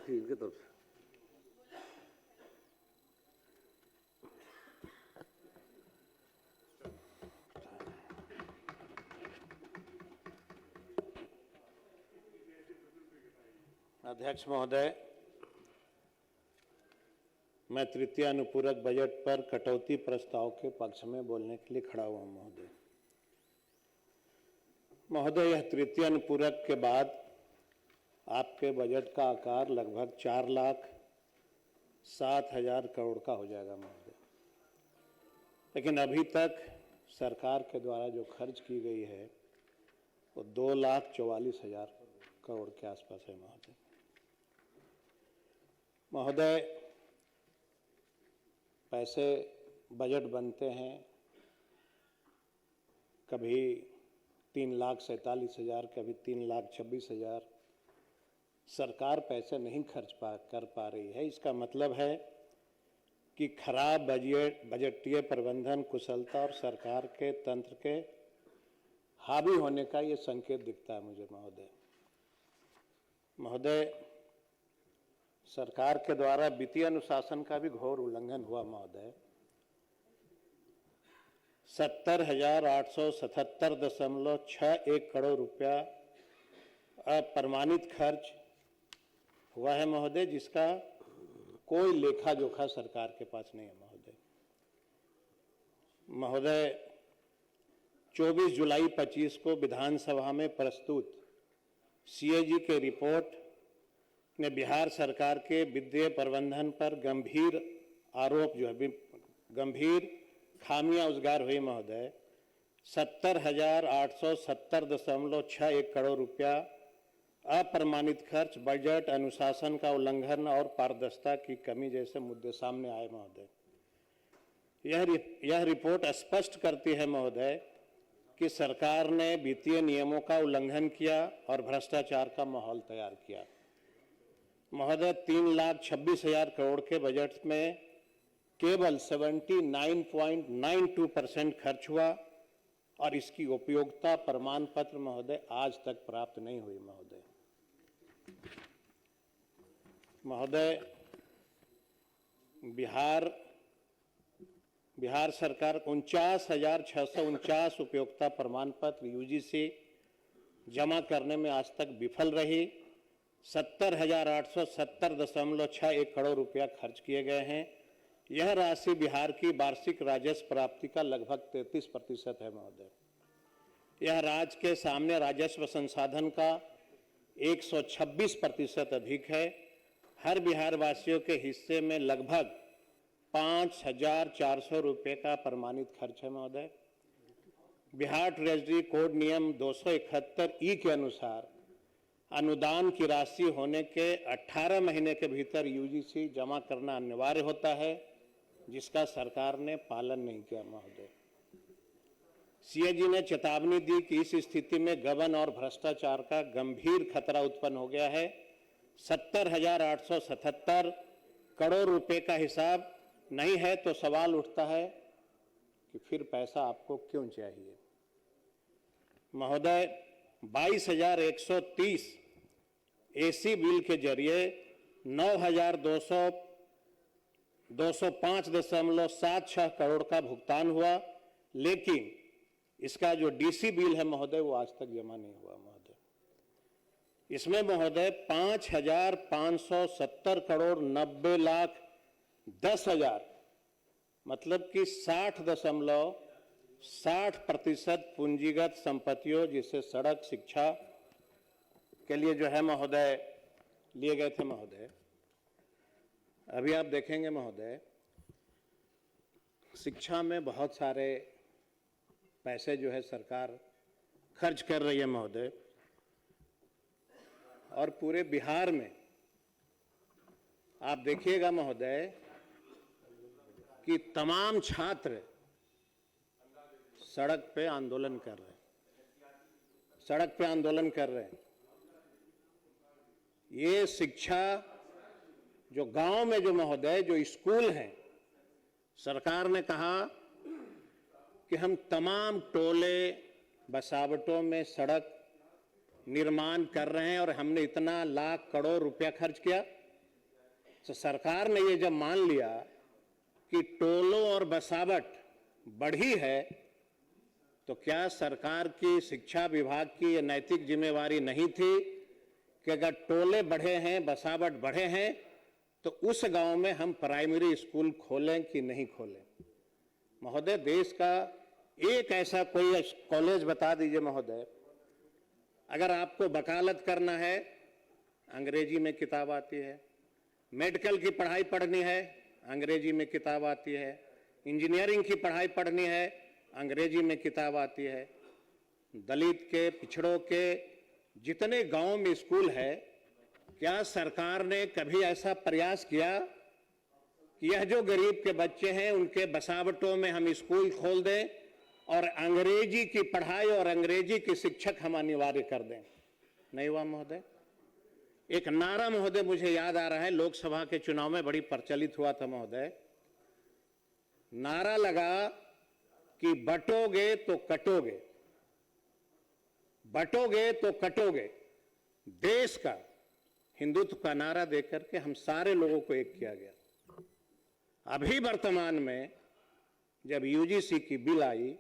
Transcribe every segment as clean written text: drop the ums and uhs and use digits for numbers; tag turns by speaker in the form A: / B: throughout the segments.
A: थी इनकी तरफ से।
B: अध्यक्ष महोदय, मैं तृतीय अनुपूरक बजट पर कटौती प्रस्ताव के पक्ष में बोलने के लिए खड़ा हुआ हूं। महोदय, यह तृतीय अनुपूरक के बाद आपके बजट का आकार लगभग 4,07,000 करोड़ का हो जाएगा महोदय। लेकिन अभी तक सरकार के द्वारा जो खर्च की गई है वो 2,44,000 करोड़ के आसपास है महोदय। महोदय, पैसे बजट बनते हैं, कभी 3,47,000, कभी 3,26,000। सरकार पैसे नहीं कर पा रही है। इसका मतलब है कि खराब बजटीय प्रबंधन, कुशलता और सरकार के तंत्र के हावी होने का ये संकेत दिखता है मुझे महोदय। महोदय, सरकार के द्वारा वित्तीय अनुशासन का भी घोर उल्लंघन हुआ महोदय। 70,877.61 करोड़ रुपया अप्रमाणित खर्च हुआ है महोदय, जिसका कोई लेखा जोखा सरकार के पास नहीं है महोदय। महोदय, 24 जुलाई 25 को विधानसभा में प्रस्तुत सीएजी के रिपोर्ट ने बिहार सरकार के वित्तीय प्रबंधन पर गंभीर आरोप गंभीर खामियां उजागर हुई महोदय। 70,870.61 करोड़ रुपया अप्रमाणित खर्च, बजट अनुशासन का उल्लंघन और पारदर्शिता की कमी जैसे मुद्दे सामने आए महोदय। यह रिपोर्ट स्पष्ट करती है महोदय कि सरकार ने वित्तीय नियमों का उल्लंघन किया और भ्रष्टाचार का माहौल तैयार किया। महोदय, 3,26,000 करोड़ के बजट में केवल 79.92% खर्च हुआ और इसकी उपयोगिता प्रमाण पत्र महोदय आज तक प्राप्त नहीं हुई महोदय। महोदय, बिहार सरकार 49,649 उपयोगिता प्रमाण पत्र यूजीसी जमा करने में आज तक विफल रही। 70,870.61 करोड़ रुपया खर्च किए गए हैं। यह राशि बिहार की वार्षिक राजस्व प्राप्ति का लगभग 33% है महोदय। यह राज्य के सामने राजस्व संसाधन का 126% अधिक है। हर बिहार वासियों के हिस्से में लगभग 5,400 रुपये का प्रमाणित खर्च है महोदय। बिहार ट्रेजरी कोड नियम 271E के अनुसार अनुदान की राशि होने के 18 महीने के भीतर यूजीसी जमा करना अनिवार्य होता है, जिसका सरकार ने पालन नहीं किया महोदय। सीएजी ने चेतावनी दी कि इस स्थिति में गबन और भ्रष्टाचार का गंभीर खतरा उत्पन्न हो गया है। 70,877 करोड़ रुपए का हिसाब नहीं है तो सवाल उठता है कि फिर पैसा आपको क्यों चाहिए। महोदय, 22,130 एसी बिल के जरिए 9,205.76 करोड़ का भुगतान हुआ, लेकिन इसका जो डीसी बिल है महोदय वो आज तक जमा नहीं हुआ महोदय। इसमें महोदय 5,570 करोड़ 90,10,000 मतलब कि 60.60% पूंजीगत संपत्तियों, जिसे सड़क, शिक्षा के लिए जो है महोदय लिए गए थे महोदय। अभी आप देखेंगे महोदय, शिक्षा में बहुत सारे पैसे जो है सरकार खर्च कर रही है महोदय, और पूरे बिहार में आप देखिएगा महोदय कि तमाम छात्र सड़क पे आंदोलन कर रहे हैं, सड़क पे आंदोलन कर रहे हैं। ये शिक्षा जो गांव में जो महोदय जो स्कूल हैं, सरकार ने कहा कि हम तमाम टोले बसावटों में सड़क निर्माण कर रहे हैं और हमने इतना लाख करोड़ रुपया खर्च किया, तो सरकार ने ये जब मान लिया कि टोलों और बसावट बढ़ी है, तो क्या सरकार की, शिक्षा विभाग की ये नैतिक जिम्मेवारी नहीं थी कि अगर टोले बढ़े हैं, बसावट बढ़े हैं, तो उस गांव में हम प्राइमरी स्कूल खोलें कि नहीं खोलें? महोदय, देश का एक ऐसा कोई कॉलेज बता दीजिए महोदय, अगर आपको वकालत करना है अंग्रेजी में किताब आती है, मेडिकल की पढ़ाई पढ़नी है अंग्रेजी में किताब आती है, इंजीनियरिंग की पढ़ाई पढ़नी है अंग्रेजी में किताब आती है। दलित के, पिछड़ों के जितने गांव में स्कूल है, क्या सरकार ने कभी ऐसा प्रयास किया कि यह जो गरीब के बच्चे हैं उनके बसावटों में हम स्कूल खोल दें और अंग्रेजी की पढ़ाई और अंग्रेजी के शिक्षक हम अनिवार्य कर दें? नहीं हुआ महोदय। एक नारा महोदय मुझे याद आ रहा है, लोकसभा के चुनाव में बड़ी प्रचलित हुआ था महोदय। नारा लगा कि बटोगे तो कटोगे, बटोगे तो कटोगे। देश का हिंदुत्व का नारा देकर के हम सारे लोगों को एक किया गया। अभी वर्तमान में जब यूजीसी की बिल आई,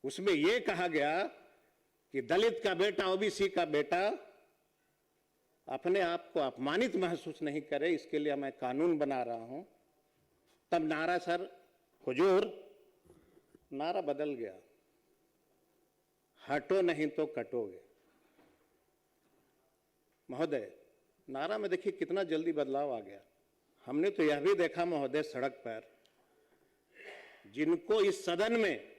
B: उसमें यह कहा गया कि दलित का बेटा, ओबीसी का बेटा अपने आप को अपमानित महसूस नहीं करे, इसके लिए मैं कानून बना रहा हूं। तब नारा, सर हुजूर, नारा बदल गया, हटो नहीं तो कटोगे। महोदय, नारा में देखिए कितना जल्दी बदलाव आ गया। हमने तो यह भी देखा महोदय, सड़क पर जिनको इस सदन में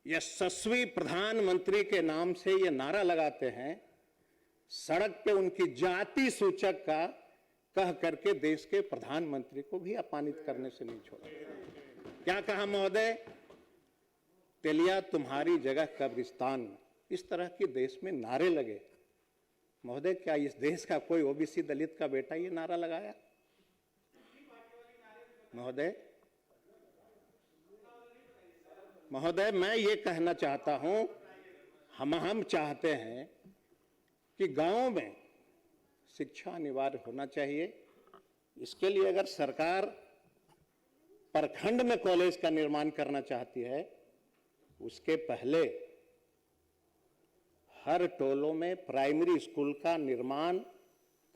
B: यशस्वी प्रधानमंत्री के नाम से ये नारा लगाते हैं, सड़क पे उनकी जाति सूचक का कह करके देश के प्रधानमंत्री को भी अपमानित करने से नहीं छोड़ा। क्या कहा महोदय? तेलिया तुम्हारी जगह कब्रिस्तान में। इस तरह के देश में नारे लगे। महोदय, क्या इस देश का कोई ओबीसी दलित का बेटा ये नारा लगाया? महोदय, मैं ये कहना चाहता हूं, हम चाहते हैं कि गांव में शिक्षा अनिवार्य होना चाहिए। इसके लिए अगर सरकार प्रखंड में कॉलेज का निर्माण करना चाहती है, उसके पहले हर टोलों में प्राइमरी स्कूल का निर्माण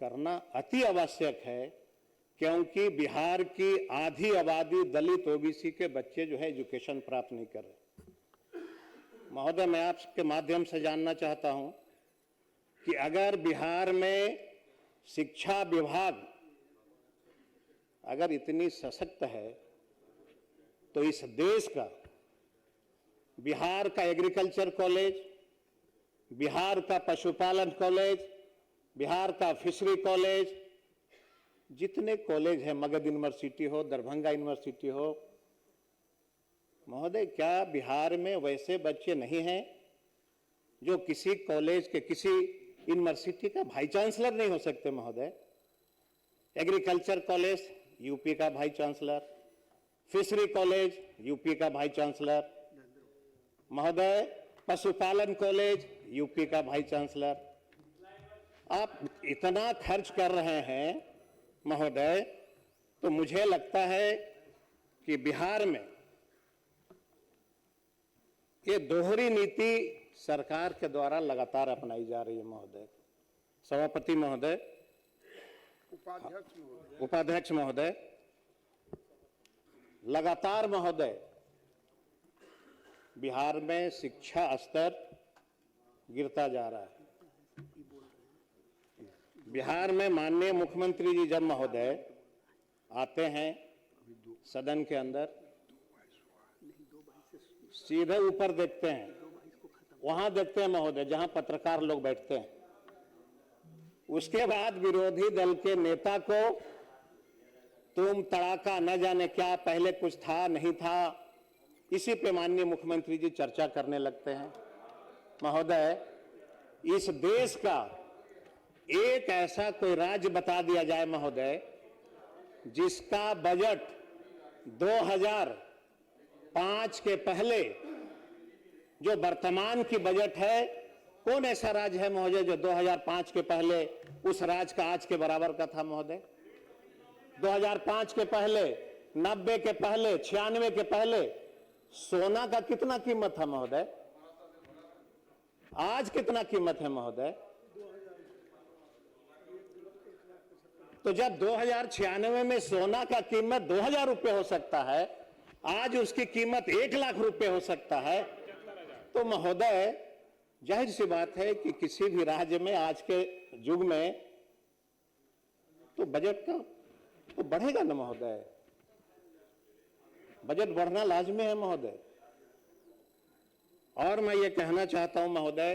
B: करना अति आवश्यक है, क्योंकि बिहार की आधी आबादी दलित, ओबीसी के बच्चे जो है एजुकेशन प्राप्त नहीं कर रहे। महोदय, मैं आपके माध्यम से जानना चाहता हूं कि अगर बिहार में शिक्षा विभाग अगर इतनी सशक्त है, तो इस देश का, बिहार का एग्रीकल्चर कॉलेज, बिहार का पशुपालन कॉलेज, बिहार का फिशरी कॉलेज, जितने कॉलेज है, मगध यूनिवर्सिटी हो, दरभंगा यूनिवर्सिटी हो, महोदय, क्या बिहार में वैसे बच्चे नहीं हैं जो किसी कॉलेज के, किसी यूनिवर्सिटी का वाइस चांसलर नहीं हो सकते? महोदय, एग्रीकल्चर कॉलेज यूपी का vice chancellor, fishery college UP का वाइस चांसलर, महोदय पशुपालन कॉलेज यूपी का वाइस चांसलर। आप इतना खर्च कर रहे हैं महोदय, तो मुझे लगता है कि बिहार में ये दोहरी नीति सरकार के द्वारा लगातार अपनाई जा रही है। महोदय, सभापति महोदय, उपाध्यक्ष महोदय, लगातार महोदय बिहार में शिक्षा स्तर गिरता जा रहा है। बिहार में माननीय मुख्यमंत्री जी जब महोदय आते हैं सदन के अंदर, सीधे ऊपर देखते हैं, वहां देखते हैं महोदय जहां पत्रकार लोग बैठते हैं। उसके बाद विरोधी दल के नेता को तुम तड़ाका न जाने क्या, पहले कुछ था नहीं था, इसी पे माननीय मुख्यमंत्री जी चर्चा करने लगते हैं। महोदय, इस देश का एक ऐसा कोई राज्य बता दिया जाए महोदय जिसका बजट 2005 के पहले जो वर्तमान की बजट है, कौन ऐसा राज्य है महोदय जो 2005 के पहले उस राज्य का आज के बराबर का था? महोदय, 2005 के पहले, 90 के पहले, 96 के पहले सोना का कितना कीमत था महोदय? आज कितना कीमत है महोदय? तो जब 2096 में सोना का कीमत 2000 रुपए हो सकता है, आज उसकी कीमत 1 लाख रुपए हो सकता है, तो महोदय जाहिर सी बात है कि किसी भी राज्य में आज के युग में तो बजट का तो बढ़ेगा ना महोदय, बजट बढ़ना लाजमी है महोदय। और मैं ये कहना चाहता हूं महोदय,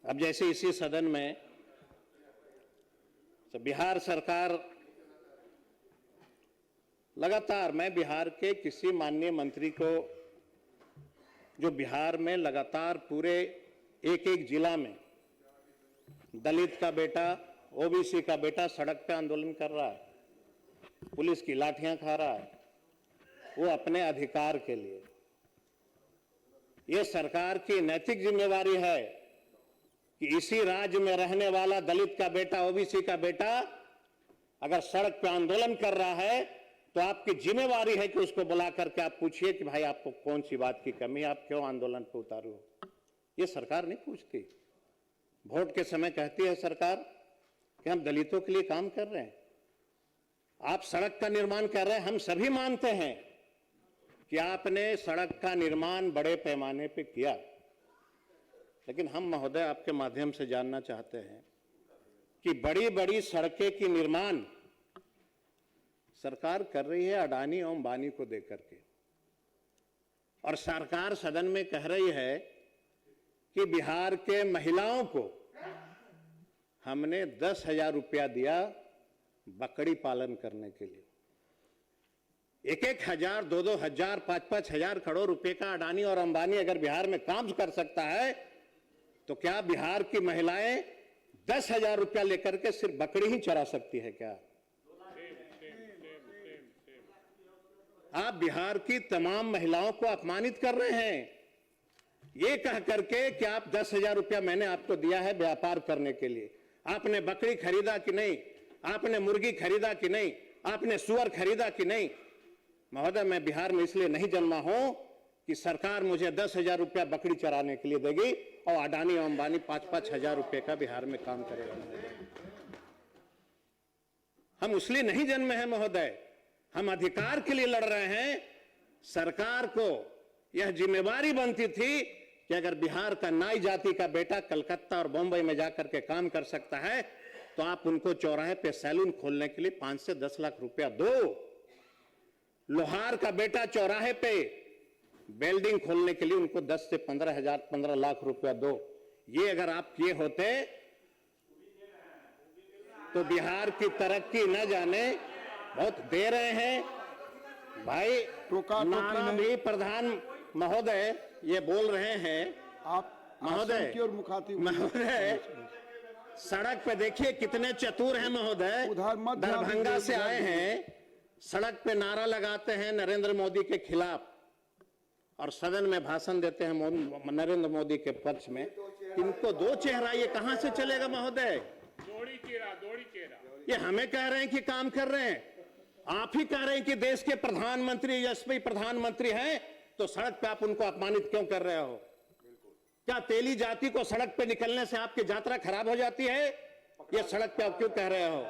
B: अब जैसे इसी सदन में तो बिहार सरकार लगातार, मैं बिहार के किसी माननीय मंत्री को जो बिहार में लगातार पूरे एक एक जिला में दलित का बेटा, ओबीसी का बेटा सड़क पे आंदोलन कर रहा है, पुलिस की लाठियां खा रहा है, वो अपने अधिकार के लिए। ये सरकार की नैतिक जिम्मेवारी है कि इसी राज्य में रहने वाला दलित का बेटा, ओबीसी का बेटा अगर सड़क पे आंदोलन कर रहा है तो आपकी जिम्मेवारी है कि उसको बुला करके आप पूछिए कि भाई आपको कौन सी बात की कमी है, आप क्यों आंदोलन पे उतारू हो। ये सरकार नहीं पूछती। वोट के समय कहती है सरकार कि हम दलितों के लिए काम कर रहे हैं, आप सड़क का निर्माण कर रहे हैं। हम सभी मानते हैं कि आपने सड़क का निर्माण बड़े पैमाने पे किया, लेकिन हम महोदय आपके माध्यम से जानना चाहते हैं कि बड़ी बड़ी सड़कें की निर्माण सरकार कर रही है अडानी और अंबानी को देकर के, और सरकार सदन में कह रही है कि बिहार के महिलाओं को हमने 10,000 रुपया दिया बकरी पालन करने के लिए। 1-1 हजार, 2-2 हजार, 5-5 हजार करोड़ रुपए का अडानी और अंबानी अगर बिहार में काम कर सकता है, तो क्या बिहार की महिलाएं 10,000 रुपया लेकर के सिर्फ बकरी ही चरा सकती है क्या? आप बिहार की तमाम महिलाओं को अपमानित कर रहे हैं, ये कह करके कि आप 10,000 रुपया मैंने आपको दिया है व्यापार करने के लिए। आपने बकरी खरीदा कि नहीं? आपने मुर्गी खरीदा कि नहीं? आपने सुअर खरीदा कि नहीं? महोदय, मैं बिहार में इसलिए नहीं जन्मा हूं कि सरकार मुझे 10,000 रुपया बकरी चराने के लिए देगी और अडानी और अंबानी 5-5 हजार रुपए का बिहार में काम करेगा। हम इसलिए नहीं जन्मे हैं महोदय, हम अधिकार के लिए लड़ रहे हैं। सरकार को यह जिम्मेवारी बनती थी कि अगर बिहार का नाई जाति का बेटा कलकत्ता और बॉम्बे में जाकर के काम कर सकता है, तो आप उनको चौराहे पे सैलून खोलने के लिए 5 से 10 लाख रुपया दो। लोहार का बेटा चौराहे पे वेल्डिंग खोलने के लिए उनको 10 से 15 लाख रुपया दो। ये अगर आप किए होते तो बिहार की तरक्की न जाने बहुत दे रहे हैं। भाई नारा भी प्रधान महोदय ये बोल रहे हैं, आप महोदय सड़क पे देखिए कितने चतुर हैं महोदय, दरभंगा से आए हैं, सड़क पे नारा लगाते हैं नरेंद्र मोदी के खिलाफ और सदन में भाषण देते हैं नरेंद्र मोदी के पक्ष में। इनको दो चेहरा, ये कहां से चलेगा महोदय?
A: दौड़ी चेहरा।
B: ये हमें कह रहे हैं कि काम कर रहे हैं, आप ही कह रहे हैं कि देश के प्रधानमंत्री, यशस्वी प्रधानमंत्री हैं, तो सड़क पे आप उनको अपमानित क्यों कर रहे हो? क्या तेली जाति को सड़क पे निकलने से आपकी यात्रा खराब हो जाती है? ये सड़क पे आप क्यों कह रहे हो?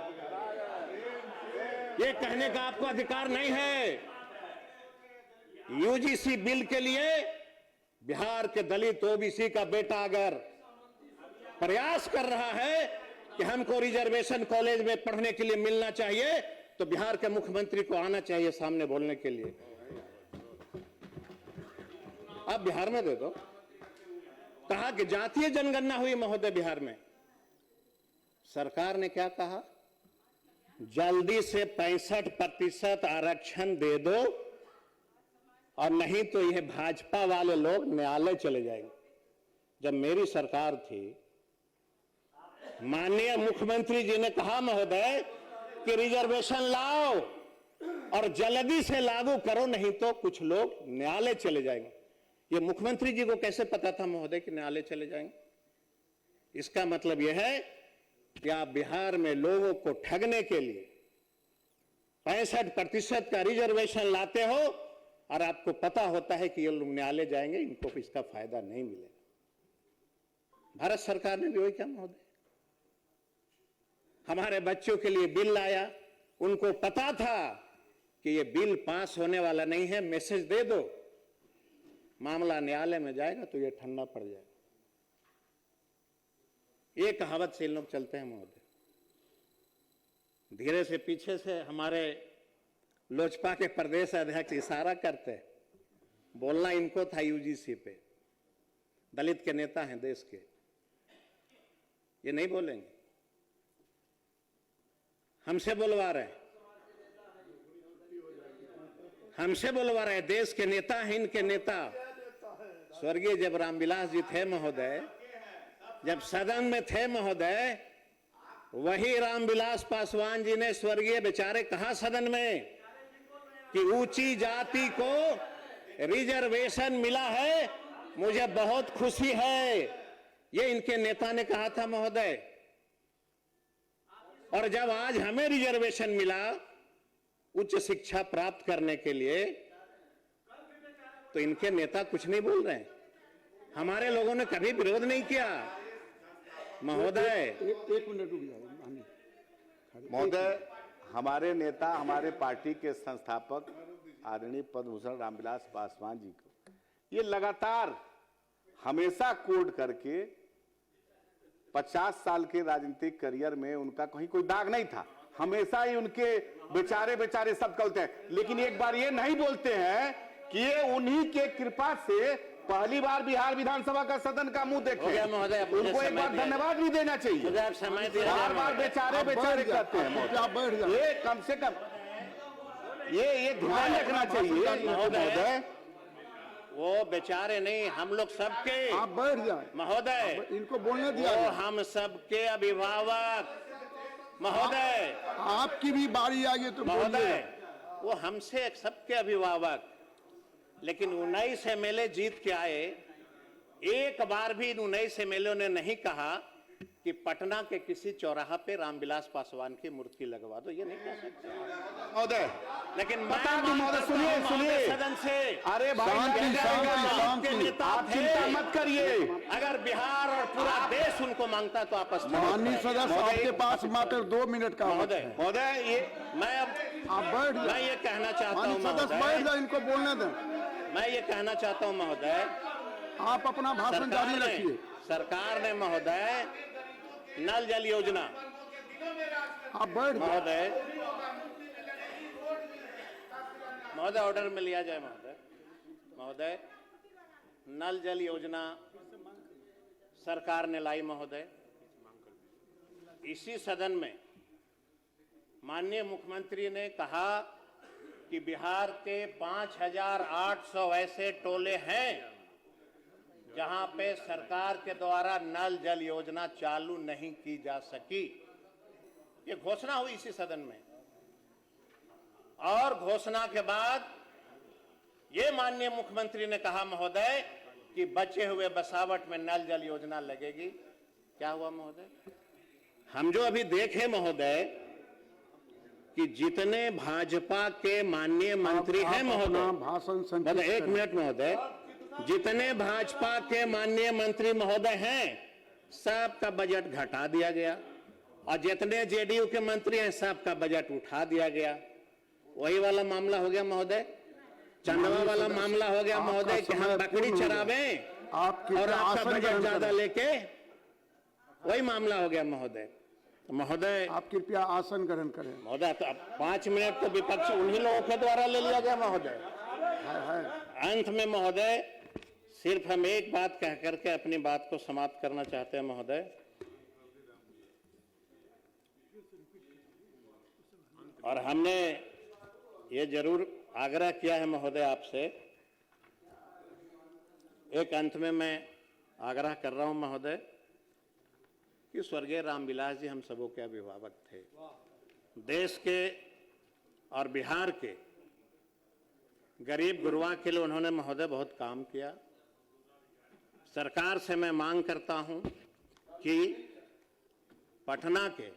B: ये कहने का आपको अधिकार नहीं है। यूजीसी बिल के लिए बिहार के दलित ओबीसी का बेटा अगर प्रयास कर रहा है कि हमको रिजर्वेशन कॉलेज में पढ़ने के लिए मिलना चाहिए, तो बिहार के मुख्यमंत्री को आना चाहिए सामने बोलने के लिए। आप बिहार में दे दो। कहा कि जातीय जनगणना हुई महोदय बिहार में, सरकार ने क्या कहा? जल्दी से 65% आरक्षण दे दो और नहीं तो यह भाजपा वाले लोग न्यायालय चले जाएंगे। जब मेरी सरकार थी, माननीय मुख्यमंत्री जी ने कहा महोदय कि रिजर्वेशन लाओ और जल्दी से लागू करो, नहीं तो कुछ लोग न्यायालय चले जाएंगे। ये मुख्यमंत्री जी को कैसे पता था महोदय कि न्यायालय चले जाएंगे? इसका मतलब यह है कि आप बिहार में लोगों को ठगने के लिए 65% का रिजर्वेशन लाते हो और आपको पता होता है कि ये लोग न्यायालय जाएंगे, इनको इसका फायदा नहीं मिलेगा। भारत सरकार ने भी वही किया महोदय। हमारे बच्चों के लिए बिल लाया, उनको पता था कि ये बिल पास होने वाला नहीं है, मैसेज दे दो, मामला न्यायालय में जाएगा तो ये ठंडा पड़ जाएगा। ये कहावत से इन लोग चलते हैं महोदय। धीरे से पीछे से हमारे लोजपा के प्रदेश अध्यक्ष इशारा करते हैं, बोलना इनको था यूजीसी पे, दलित के नेता हैं देश के, ये नहीं बोलेंगे, हमसे बुलवा रहे हैं, हमसे बुलवा रहे हैं, देश के नेता हैं इनके नेता। स्वर्गीय जब रामविलास जी थे महोदय, जब सदन में थे महोदय, वही रामविलास पासवान जी ने स्वर्गीय बेचारे कहा सदन में कि ऊंची जाति को रिजर्वेशन मिला है, मुझे बहुत खुशी है, ये इनके नेता ने कहा था महोदय। और जब आज हमें रिजर्वेशन मिला उच्च शिक्षा प्राप्त करने के लिए, तो इनके नेता कुछ नहीं बोल रहे हैं। हमारे लोगों ने कभी विरोध नहीं किया महोदय।
C: एक मिनट रुक जाओ
D: महोदय, हमारे नेता, हमारे पार्टी के संस्थापक आदरणीय पद्म भूषण रामविलास पासवान जी को ये लगातार हमेशा कोर्ट करके 50 साल के राजनीतिक करियर में उनका कहीं कोई दाग नहीं था, हमेशा ही उनके बेचारे सब कहते हैं, लेकिन एक बार ये नहीं बोलते हैं कि ये उन्हीं के कृपा से पहली बार बिहार विधानसभा का सदन का मुंह देखे। उनको एक बार धन्यवाद भी देना चाहिए। बार बेचारे कहते हैं, ये कम से कम ये ध्यान रखना चाहिए महोदय।
B: वो बेचारे नहीं, हम लोग सबके,
C: आप बैठ जाए
B: महोदय,
C: इनको बोलने दिया।
B: वो हम सबके अभिभावक महोदय,
C: आपकी भी बारी आ गई तो
B: महोदय, वो हमसे सबके अभिभावक। लेकिन 19 एमएलए जीत के आए, एक बार भी इन 19 एमएलए ने नहीं कहा कि पटना के किसी चौराहा पे रामविलास पासवान की मूर्ति लगवा दो, ये नहीं कह सकते
D: महोदय।
B: लेकिन
D: बता दो महोदय, सुनिए
B: सदन से,
D: अरे भाई
B: आप
D: चिंता मत करिए।
B: अगर बिहार और पूरा देश उनको मांगता तो आपस में।
C: माननीय सदस्य, आपके पास मात्र 2 मिनट का वक्त है।
D: महोदय, ये
B: मैं अब
C: आप बैठ
B: मैं
C: जाए।
B: ये कहना चाहता हूँ
C: माननीय सदस्य बैठ
B: महोदय,
C: जाए, इनको बोलने दें।
B: मैं ये कहना चाहता हूँ महोदय,
C: आप अपना भाषण जारी रखिए।
B: सरकार ने महोदय नल जल योजना,
C: आप बैठ जाए।
B: महोदय ऑर्डर में लिया जाए महोदय, नल जल योजना सरकार ने लाई महोदय। इसी सदन में माननीय मुख्यमंत्री ने कहा कि बिहार के 5800 ऐसे टोले हैं जहां पे सरकार के द्वारा नल जल योजना चालू नहीं की जा सकी। ये घोषणा हुई इसी सदन में, और घोषणा के बाद ये माननीय मुख्यमंत्री ने कहा महोदय कि बचे हुए बसावट में नल जल योजना लगेगी। क्या हुआ महोदय? हम जो अभी देखे महोदय कि जितने भाजपा के माननीय मंत्री हैं महोदय,
C: भाषण
B: एक मिनट महोदय, जितने भाजपा के माननीय मंत्री महोदय हैं सबका बजट घटा दिया गया, और जितने जेडीयू के मंत्री हैं सबका बजट उठा दिया गया। वही वाला मामला हो गया महोदय, चंदवा वाला मामला हो गया महोदय कि हम बकरी चरावें और आपका बजट ज्यादा लेके, वही मामला हो गया महोदय। महोदय
C: आप कृपया आसन ग्रहण करें।
B: महोदय, तो अब 5 मिनट तो विपक्ष उन्हीं लोगों के द्वारा ले लिया गया महोदय। अंत में महोदय सिर्फ हम एक बात कह करके अपनी बात को समाप्त करना चाहते हैं महोदय। और हमने ये जरूर आग्रह किया है महोदय आपसे, एक अंत में मैं आग्रह कर रहा हूं महोदय कि स्वर्गीय रामविलास जी हम सबों के अभिभावक थे। देश के और बिहार के गरीब गुरबा के लिए उन्होंने महोदय बहुत काम किया। सरकार से मैं मांग करता हूं कि पटना के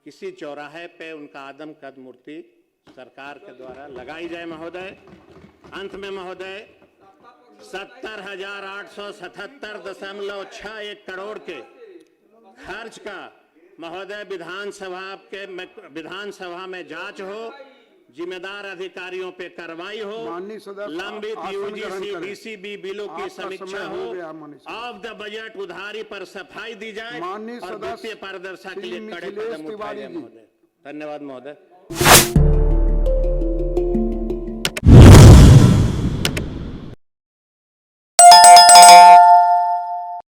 B: किसी चौराहे पे उनका आदमकद मूर्ति सरकार के द्वारा लगाई जाए महोदय। अंत में महोदय 70,877.61 करोड़ के खर्च का महोदय विधानसभा में जांच हो, जिम्मेदार अधिकारियों पे कार्रवाई हो,
C: माननीय सदस्य,
B: लंबित
C: आसन
B: यूजीसी
C: ग्रहण करें।
B: डीसीबी बिलों की
C: आपका
B: समीक्षा
C: समय
B: हो,
C: हो गया, माननीय सदस्य।
B: ऑफ द बजट उधारी पर सफाई दी जाए
C: माननीय
B: और
C: सदस्य
B: वित्तीय पारदर्शिता के
C: श्री
B: लिए कड़े
C: मिथिलेश
B: कदम उठाए
C: तिवारी
B: जाए
C: जी।
B: महोदय। धन्यवाद महोदय।